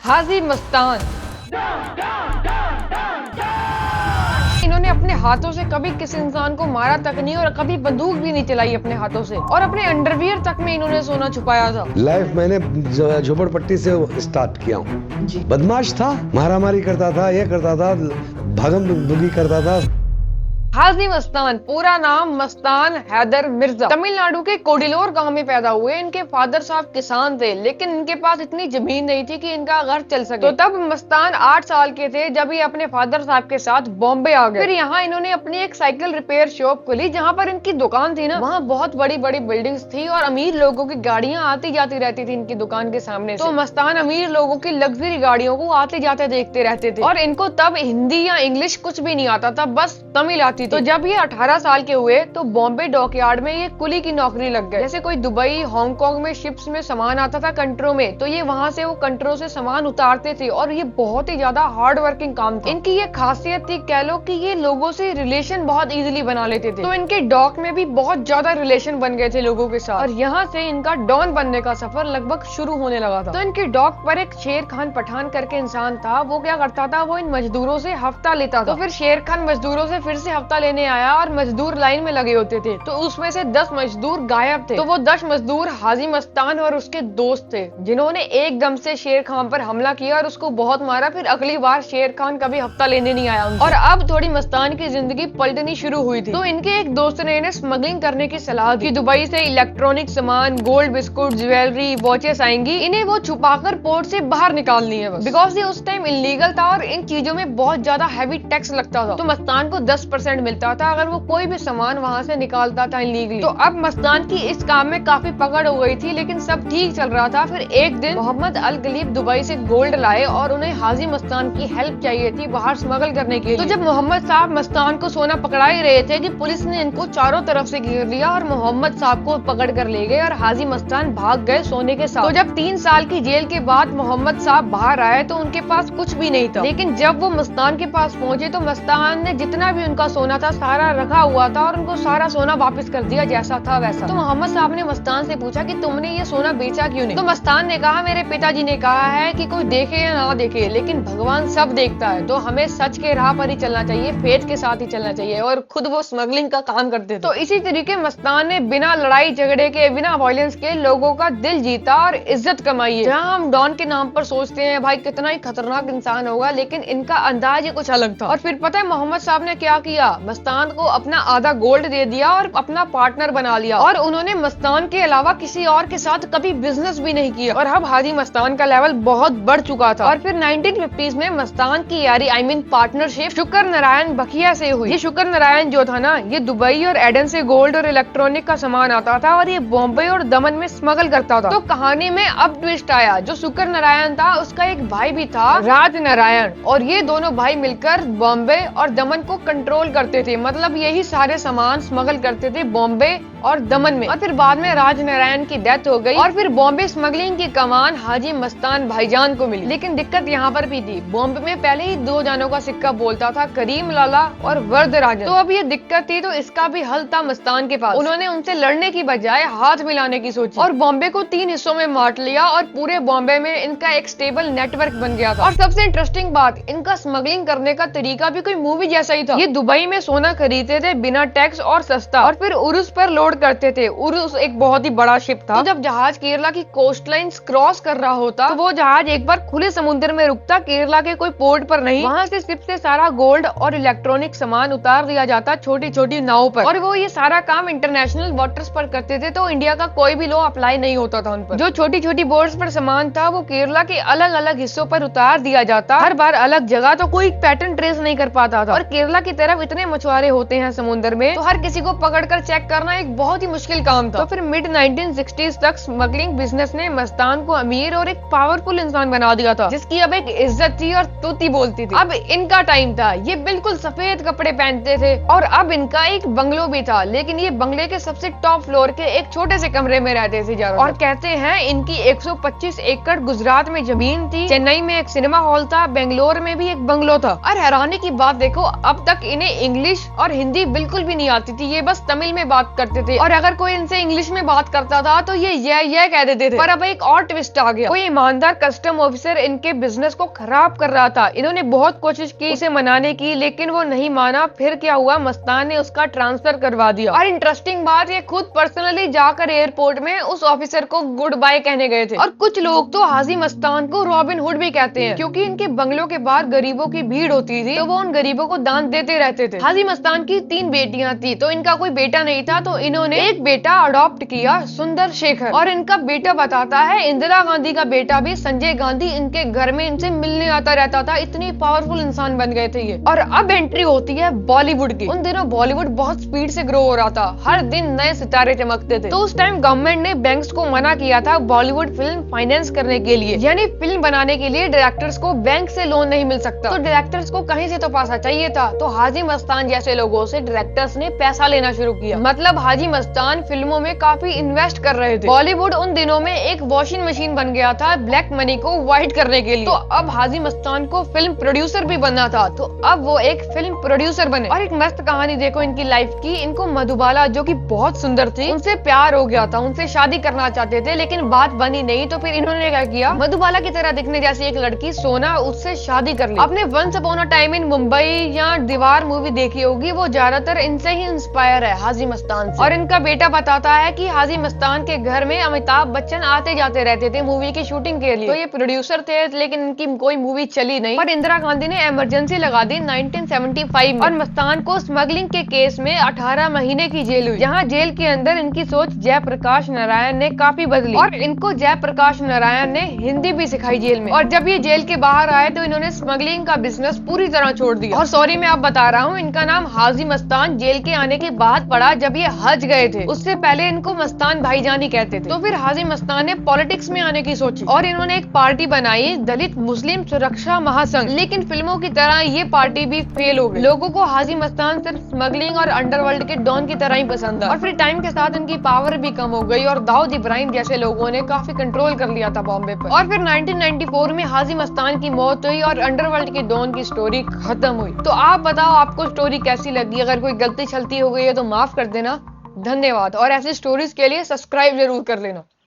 हाजी मस्तान। इन्होंने अपने हाथों से कभी किसी इंसान को मारा तक नहीं और कभी बंदूक भी नहीं चलाई अपने हाथों से, और अपने अंडरवियर तक में इन्होंने सोना छुपाया था। लाइफ मैंने झोपड़पट्टी से स्टार्ट किया हूँ। बदमाश था, मारामारी करता था, ये करता था, भागम दुगी करता था। हाजी मस्तान, पूरा नाम मस्तान हैदर मिर्जा, तमिलनाडु के कोडिलोर गांव में पैदा हुए। इनके फादर साहब किसान थे, लेकिन इनके पास इतनी जमीन नहीं थी कि इनका घर चल सके। तो तब मस्तान 8 साल के थे जब ये अपने फादर साहब के साथ बॉम्बे आ गए। फिर यहाँ इन्होंने अपनी एक साइकिल रिपेयर शॉप खोली। जहाँ पर इनकी दुकान थी ना, वहाँ बहुत बड़ी बड़ी बिल्डिंग्स थी और अमीर लोगों की गाड़ियाँ आती जाती रहती थी इनकी दुकान के सामने। तो मस्तान अमीर लोगों की लग्जरी गाड़ियों को आते जाते देखते रहते थे, और इनको तब हिंदी या इंग्लिश कुछ भी नहीं आता था, बस तमिल आती थी। तो जब ये 18 साल के हुए तो बॉम्बे डॉकयार्ड में ये कुली की नौकरी लग गए। जैसे कोई दुबई, हांगकांग में शिप्स में सामान आता था कंट्रो में, तो ये वहाँ से वो कंट्रो से सामान उतारते थे, और ये बहुत ही ज्यादा हार्ड वर्किंग काम था। इनकी ये खासियत थी, कह लो कि ये लोगों से रिलेशन बहुत इजीली बना लेते थे। तो इनके डॉक में भी बहुत ज्यादा रिलेशन बन गए थे लोगों के साथ, और यहाँ से इनका डॉन बनने का सफर लगभग शुरू होने लगा था। तो इनके डॉक पर एक शेर खान पठान करके इंसान था। वो क्या करता था, वो इन मजदूरों से हफ्ता लेता था। तो फिर शेर खान मजदूरों से फिर से हफ्ता लेने आया और मजदूर लाइन में लगे होते थे। तो उसमें से 10 मजदूर गायब थे। तो वो 10 मजदूर हाजी मस्तान और उसके दोस्त थे, जिन्होंने एकदम से शेर खान पर हमला किया और उसको बहुत मारा। फिर अगली बार शेर खान कभी हफ्ता लेने नहीं आया उनसे। और अब थोड़ी मस्तान की जिंदगी पलटनी शुरू हुई थी। तो इनके एक दोस्त ने इन्हें स्मगलिंग करने की सलाह दी। दुबई से इलेक्ट्रॉनिक सामान, गोल्ड, बिस्कुट, ज्वेलरी, वॉचेस आएंगी, इन्हें वो छुपाकर पोर्ट से बाहर निकालनी है बस। बिकॉज ये उस टाइम इलीगल था और इन चीजों में बहुत ज्यादा हैवी टैक्स लगता था। तो मस्तान को 10% मिलता था अगर वो कोई भी सामान वहाँ से निकालता था इलीगली। तो अब मस्तान की इस काम में काफी पकड़ हो गई थी, लेकिन सब ठीक चल रहा था। फिर एक दिन मोहम्मद अल गलीब दुबई से गोल्ड लाए और उन्हें हाजी मस्तान की हेल्प चाहिए थी बाहर स्मगल करने के लिए। तो जब मोहम्मद साहब मस्तान को सोना पकड़ा ही रहे थे कि पुलिस ने इनको चारों तरफ से घेर लिया और मोहम्मद साहब को पकड़ कर ले गए और हाजी मस्तान भाग गए सोने के साथ। तो जब 3 साल की जेल के बाद मोहम्मद साहब बाहर आए तो उनके पास कुछ भी नहीं था, लेकिन जब वो मस्तान के पास पहुंचे तो मस्तान ने जितना भी उनका सोना था सारा रखा हुआ था और उनको सारा सोना वापस कर दिया जैसा था वैसा। तो मोहम्मद साहब ने मस्तान से पूछा कि तुमने ये सोना बेचा क्यों नहीं? तो मस्तान ने कहा, मेरे पिताजी ने कहा है कि कोई देखे या ना देखे, लेकिन भगवान सब देखता है, तो हमें सच के राह पर ही चलना चाहिए, फेथ के साथ ही चलना चाहिए। और खुद वो स्मगलिंग का काम करते थे। तो इसी तरीके मस्तान ने बिना लड़ाई झगड़े के, बिना वायलेंस के लोगों का दिल जीता और इज्जत कमाई है। जहाँ हम डॉन के नाम पर सोचते हैं भाई कितना ही खतरनाक इंसान होगा, लेकिन इनका अंदाज ही कुछ अलग था। और फिर पता है मोहम्मद साहब ने क्या किया, मस्तान को अपना आधा गोल्ड दे दिया और अपना पार्टनर बना लिया, और उन्होंने मस्तान के अलावा किसी और के साथ कभी बिजनेस भी नहीं किया। और अब हाजी मस्तान का लेवल बहुत बढ़ चुका था। और फिर 1950s में मस्तान की यारी पार्टनरशिप शुक्र नारायण बखिया से हुई। ये शुक्र नारायण जो था ना, ये दुबई और एडन से गोल्ड और इलेक्ट्रॉनिक का सामान आता था और ये बॉम्बे और दमन में स्मगल करता था। तो कहानी में अब ट्विस्ट आया, जो शुक्र नारायण था उसका एक भाई भी था, राज नारायण, और ये दोनों भाई मिलकर बॉम्बे और दमन को कंट्रोल करते थे। मतलब यही सारे सामान स्मगल करते थे बॉम्बे और दमन में। और फिर बाद में राज नारायण की डेथ हो गई और फिर बॉम्बे स्मगलिंग की कमान हाजी मस्तान भाईजान को मिली। लेकिन दिक्कत यहाँ पर भी थी, बॉम्बे में पहले ही 2 जानों का सिक्का बोलता था, करीम लाला और वरदराजन। तो अब ये दिक्कत थी, तो इसका भी हल था मस्तान के पास। उन्होंने उनसे लड़ने की बजाय हाथ मिलाने की सोची और बॉम्बे को 3 हिस्सों में बांट लिया और पूरे बॉम्बे में इनका एक स्टेबल नेटवर्क बन गया था। और सबसे इंटरेस्टिंग बात, इनका स्मगलिंग करने का तरीका भी कोई मूवी जैसा ही था। ये दुबई में सोना खरीदते थे बिना टैक्स और सस्ता, और फिर उरुस पर लोड करते थे। उरुस एक बहुत ही बड़ा शिप था। तो जब जहाज केरला की कोस्ट लाइन क्रॉस कर रहा होता तो वो जहाज एक बार खुले समुद्र में रुकता, केरला के कोई पोर्ट पर नहीं। वहाँ से शिप से सारा गोल्ड और इलेक्ट्रॉनिक सामान उतार दिया जाता छोटी छोटी नाव पर, और वो ये सारा काम इंटरनेशनल वाटर्स पर करते थे। तो इंडिया का कोई भी लॉ अप्लाई नहीं होता था उन पर। जो छोटी छोटी बोट्स पर सामान था वो केरला के अलग अलग हिस्सों पर उतार दिया जाता, हर बार अलग जगह। तो कोई पैटर्न ट्रेस नहीं कर पाता था। और केरला की तरफ इतने मछुआरे होते हैं समुद्र में, तो हर किसी को पकड़कर चेक करना एक बहुत ही मुश्किल काम था। तो फिर मिड 1960s तक स्मगलिंग बिजनेस ने मस्तान को अमीर और एक पावरफुल इंसान बना दिया था, जिसकी अब एक इज्जत थी और तूती बोलती थी। अब इनका टाइम था, ये बिल्कुल सफेद कपड़े पहनते थे और अब इनका एक बंगलो भी था, लेकिन ये बंगले के सबसे टॉप फ्लोर के एक छोटे से कमरे में रहते थे ज्यादा। और कहते हैं इनकी 125 एकड़ गुजरात में जमीन थी, चेन्नई में एक सिनेमा हॉल था, बेंगलोर में भी एक बंगलो था। और हैरानी की बात देखो, अब तक इन्हें इंग्लिश और हिंदी बिल्कुल भी नहीं आती थी, ये बस तमिल में बात करते थे और अगर कोई इनसे इंग्लिश में बात करता था तो ये कह देते थे। पर अब एक और ट्विस्ट आ गया। कोई ईमानदार कस्टम ऑफिसर इनके बिजनेस को खराब कर रहा था। इन्होंने बहुत कोशिश की उसे मनाने की, लेकिन वो नहीं माना। फिर क्या हुआ, मस्तान ने उसका ट्रांसफर करवा दिया। और इंटरेस्टिंग बात, ये खुद पर्सनली जाकर एयरपोर्ट में उस ऑफिसर को गुड बाय कहने गए थे। और कुछ लोग तो हाजी मस्तान को रॉबिन हुड भी कहते हैं, क्योंकि इनके बंगलों के बाहर गरीबों की भीड़ होती थी तो वो उन गरीबों को दान देते रहते थे। हाजी मस्तान की 3 बेटियां थी, तो इनका कोई बेटा नहीं था, तो इन्होंने एक बेटा अडॉप्ट किया, सुंदर शेखर। और इनका बेटा बताता है इंदिरा गांधी का बेटा भी, संजय गांधी, इनके घर में इनसे मिलने आता रहता था। इतनी पावरफुल इंसान बन गए थे ये। और अब एंट्री होती है बॉलीवुड की। उन दिनों बॉलीवुड बहुत स्पीड से ग्रो हो रहा था, हर दिन नए सितारे चमकते थे। तो उस टाइम गवर्नमेंट ने बैंक्स को मना किया था बॉलीवुड फिल्म फाइनेंस करने के लिए, यानी फिल्म बनाने के लिए डायरेक्टर्स को बैंक से लोन नहीं मिल सकता। तो डायरेक्टर्स को कहीं से तो पैसा चाहिए था, तो हाजी मस्तान जैसे लोगों से डायरेक्टर्स ने पैसा लेना शुरू किया। मतलब हाजी मस्तान फिल्मों में काफी इन्वेस्ट कर रहे थे। बॉलीवुड उन दिनों में एक वॉशिंग मशीन बन गया था ब्लैक मनी को व्हाइट करने के लिए। तो अब हाजी मस्तान को फिल्म प्रोड्यूसर भी बनना था, तो अब वो एक फिल्म प्रोड्यूसर बने। और एक मस्त कहानी देखो इनकी लाइफ की। इनको मधुबाला, जो कि बहुत सुंदर थी, उनसे प्यार हो गया था, उनसे शादी करना चाहते थे, लेकिन बात बनी नहीं। तो फिर इन्होंने क्या किया, मधुबाला की तरह दिखने जैसी एक लड़की सोना, उससे शादी कर ली। आपने once upon a time in Mumbai या दीवार मूवी देखी होगी, वो ज्यादातर इनसे ही इंस्पायर है, हाजी मस्तान से। और इनका बेटा बताता है कि हाजी मस्तान के घर में अमिताभ बच्चन आते जाते रहते थे मूवी की शूटिंग के लिए। तो ये प्रोड्यूसर थे, लेकिन इनकी कोई मूवी चली नहीं। पर इंदिरा गांधी ने इमरजेंसी लगा दी 1975 में, और मस्तान को स्मगलिंग के केस में 18 महीने की जेल हुई। यहाँ जेल के अंदर इनकी सोच जयप्रकाश नारायण ने काफी बदली, और इनको जयप्रकाश नारायण ने हिंदी भी सिखाई जेल में। और जब ये जेल के बाहर आए तो इन्होंने स्मगलिंग का बिजनेस पूरी तरह छोड़ दिया। और सॉरी मैं आप बता रहा हूँ, इनका नाम हाजी मस्तान जेल के आने के बाद पड़ा, जब ये हज गए थे। उससे पहले इनको मस्तान भाईजान ही कहते थे। तो फिर हाजी मस्तान ने पॉलिटिक्स में आने की सोची, और इन्होंने एक पार्टी बनाई, दलित मुस्लिम सुरक्षा महासंघ। लेकिन फिल्मों की तरह ये पार्टी भी फेल हो गई। लोगों को हाजी मस्तान सिर्फ स्मगलिंग और अंडरवर्ल्ड के डॉन की तरह ही पसंद है। और फिर टाइम के साथ इनकी पावर भी कम हो गई, और दाऊद इब्राहिम जैसे लोगों ने काफी कंट्रोल कर लिया था बॉम्बे पर। और फिर 1994 में हाजी मस्तान की मौत हुई, और अंडरवर्ल्ड के डॉन की स्टोरी खत्म हुई। तो आप बताओ, आपको स्टोरी कैसी लगी? अगर कोई गलती चलती हो गई है तो माफ कर देना। धन्यवाद, और ऐसी स्टोरीज के लिए सब्सक्राइब जरूर कर लेना।